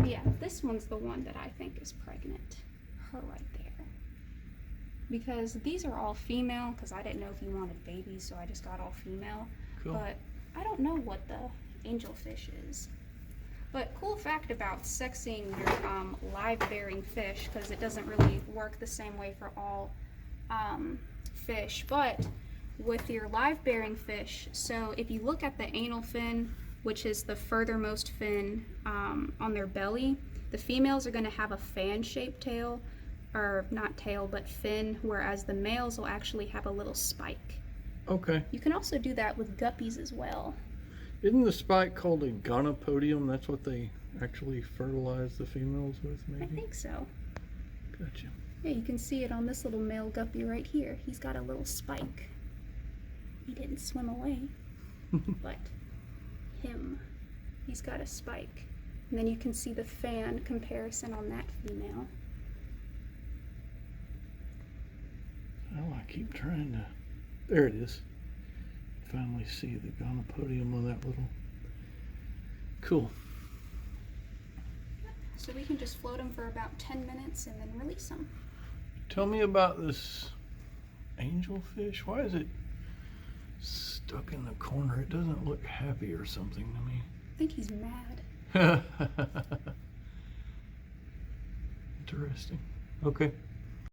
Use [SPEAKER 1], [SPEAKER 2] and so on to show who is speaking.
[SPEAKER 1] Yeah, this one's the one that I think is pregnant. Her right there. Because these are all female, because I didn't know if you wanted babies, so I just got all female.
[SPEAKER 2] Cool.
[SPEAKER 1] But I don't know what the angelfish is. But cool fact about sexing your live-bearing fish, because it doesn't really work the same way for all fish, but with your live-bearing fish, so if you look at the anal fin, which is the furthermost fin on their belly, the females are going to have a fan-shaped tail, or not tail, but fin, whereas the males will actually have a little spike.
[SPEAKER 2] Okay.
[SPEAKER 1] You can also do that with guppies as well.
[SPEAKER 2] Isn't the spike called a gonopodium? That's what they actually fertilize the females with, maybe?
[SPEAKER 1] I think so.
[SPEAKER 2] Gotcha.
[SPEAKER 1] Yeah, you can see it on this little male guppy right here. He's got a little spike. He didn't swim away, but he's got a spike. And then you can see the fan comparison on that female.
[SPEAKER 2] Oh, I keep trying to... There it is. Finally see the gonopodium on that little... Cool.
[SPEAKER 1] So we can just float them for about 10 minutes and then release them.
[SPEAKER 2] Tell me about this angelfish. Why is it stuck in the corner? It doesn't look happy or something to me.
[SPEAKER 1] I think he's mad.
[SPEAKER 2] Interesting. Okay.